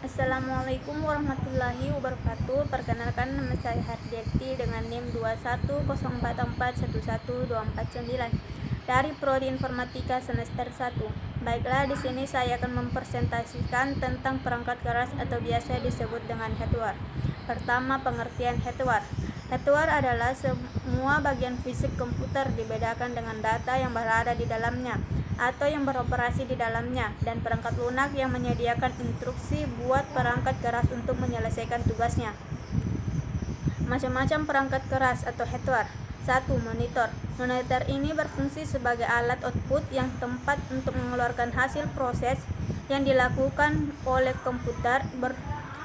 Assalamualaikum warahmatullahi wabarakatuh. Perkenalkan, nama saya Hardiati dengan NIM 21044111249 dari Prodi Informatika semester 1. Baiklah, di sini saya akan mempresentasikan tentang perangkat keras atau biasa disebut dengan hardware. Pertama, pengertian hardware. Hardware adalah semua bagian fisik komputer dibedakan dengan data yang berada di dalamnya atau yang beroperasi di dalamnya, dan perangkat lunak yang menyediakan instruksi buat perangkat keras untuk menyelesaikan tugasnya. Macam-macam perangkat keras atau hardware. 1. Monitor. Monitor ini berfungsi sebagai alat output yang tempat untuk mengeluarkan hasil proses yang dilakukan oleh komputer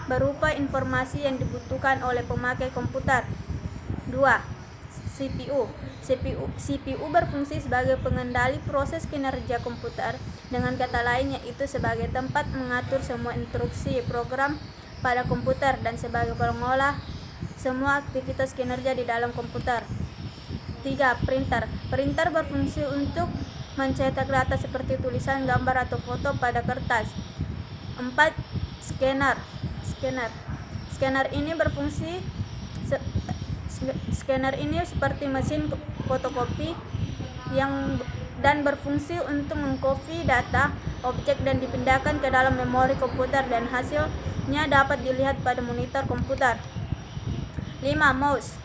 berupa informasi yang dibutuhkan oleh pemakai komputer. 2. CPU berfungsi sebagai pengendali proses kinerja komputer, dengan kata lain yaitu sebagai tempat mengatur semua instruksi program pada komputer dan sebagai pengolah semua aktivitas kinerja di dalam komputer. 3. Printer berfungsi untuk mencetak data seperti tulisan, gambar, atau foto pada kertas. 4. Scanner ini seperti mesin fotokopi dan berfungsi untuk mengcopy data objek dan dipindahkan ke dalam memori komputer, dan hasilnya dapat dilihat pada monitor komputer. 5. Mouse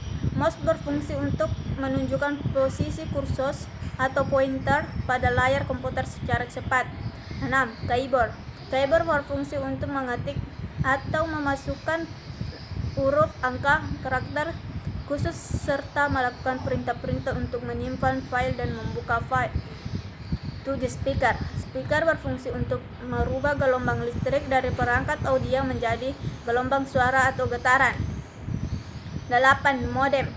berfungsi untuk menunjukkan posisi kursor atau pointer pada layar komputer secara cepat. 6. Keyboard berfungsi untuk mengetik atau memasukkan huruf, angka, karakter khusus serta melakukan perintah-perintah untuk menyimpan file dan membuka file. 7. Speaker berfungsi untuk merubah gelombang listrik dari perangkat audio menjadi gelombang suara atau getaran. 8. Modem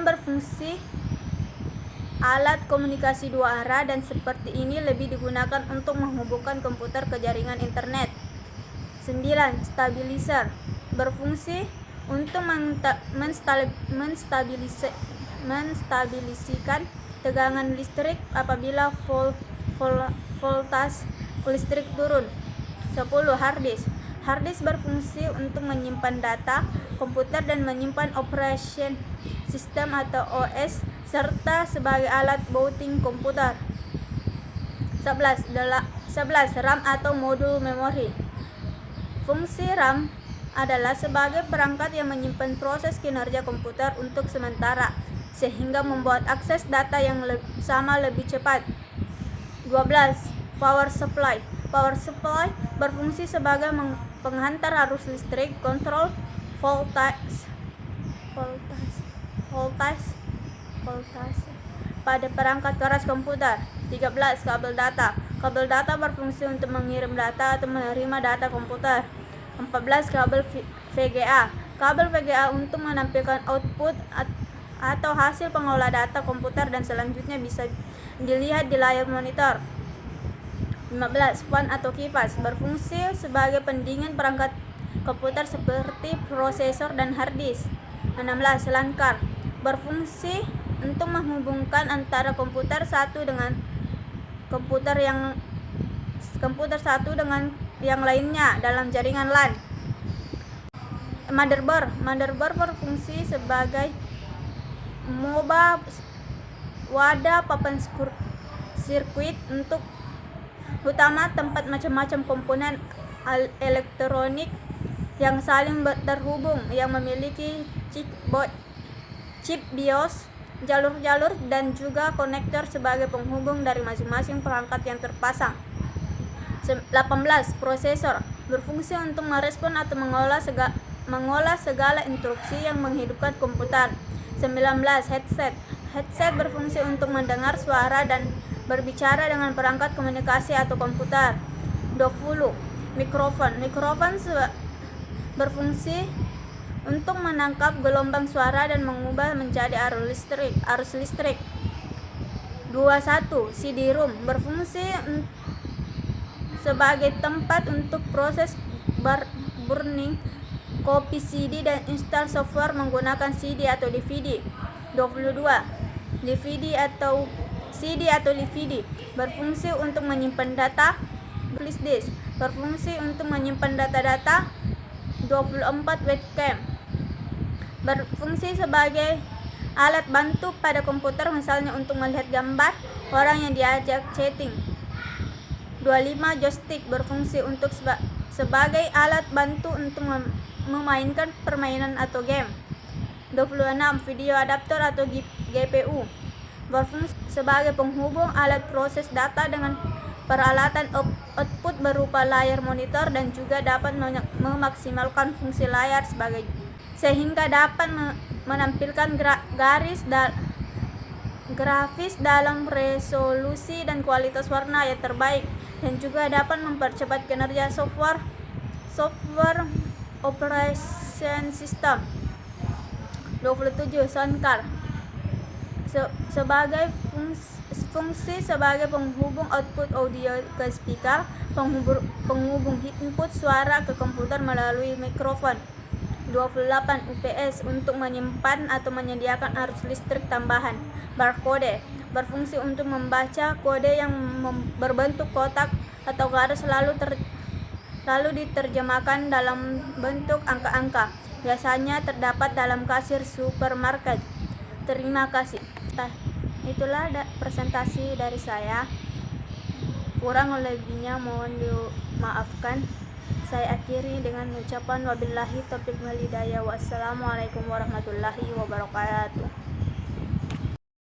berfungsi alat komunikasi dua arah, dan seperti ini lebih digunakan untuk menghubungkan komputer ke jaringan internet. 9. Stabilizer berfungsi untuk menstabilisikan tegangan listrik apabila voltas listrik turun. 10. Hard disk berfungsi untuk menyimpan data komputer dan menyimpan operation system atau OS serta sebagai alat booting komputer. 11. RAM atau modul memori. Fungsi RAM adalah sebagai perangkat yang menyimpan proses kinerja komputer untuk sementara, sehingga membuat akses data yang sama lebih cepat. 12. Power supply berfungsi sebagai penghantar arus listrik, kontrol voltage pada perangkat keras komputer. 13. Kabel data berfungsi untuk mengirim data atau menerima data komputer. 14. Kabel VGA untuk menampilkan output atau hasil pengolah data komputer dan selanjutnya bisa dilihat di layar monitor. 15. Fan atau kipas berfungsi sebagai pendingin perangkat komputer seperti prosesor dan hard disk. 16. LAN card berfungsi untuk menghubungkan antara komputer satu dengan yang lainnya dalam jaringan LAN. Motherboard berfungsi sebagai wadah papan sirkuit untuk utama tempat macam-macam komponen elektronik yang saling terhubung, yang memiliki chip BIOS, jalur-jalur, dan juga konektor sebagai penghubung dari masing-masing perangkat yang terpasang. 18. Prosesor berfungsi untuk merespon atau mengolah segala instruksi yang menghidupkan komputer. 19. Headset berfungsi untuk mendengar suara dan berbicara dengan perangkat komunikasi atau komputer. 20. Mikrofon berfungsi untuk menangkap gelombang suara dan mengubah menjadi arus listrik. 21. CD-ROM berfungsi sebagai tempat untuk proses burning copy CD dan install software menggunakan CD atau DVD. 22. CD atau DVD berfungsi untuk menyimpan data flash disk berfungsi untuk menyimpan data-data. 24 webcam berfungsi sebagai alat bantu pada komputer, misalnya untuk melihat gambar orang yang diajak chatting. 25 joystick berfungsi untuk sebagai alat bantu untuk memainkan permainan atau game. 26 video adapter atau GPU berfungsi sebagai penghubung alat proses data dengan peralatan output berupa layar monitor, dan juga dapat memaksimalkan fungsi layar sehingga dapat menampilkan grafis dalam resolusi dan kualitas warna yang terbaik, dan juga dapat mempercepat kinerja software operation system. 27 sound card sebagai fungsi sebagai penghubung output audio ke speaker, penghubung input suara ke komputer melalui mikrofon. 28 UPS untuk menyimpan atau menyediakan arus listrik tambahan. Barcode berfungsi untuk membaca kode yang berbentuk kotak atau garis lalu diterjemahkan dalam bentuk angka-angka. Biasanya terdapat dalam kasir supermarket. Terima kasih. Itulah presentasi dari saya. Kurang lebihnya mohon dimaafkan. Saya akhiri dengan ucapan wabillahi taufiq wal hidayah. Wassalamualaikum warahmatullahi wabarakatuh.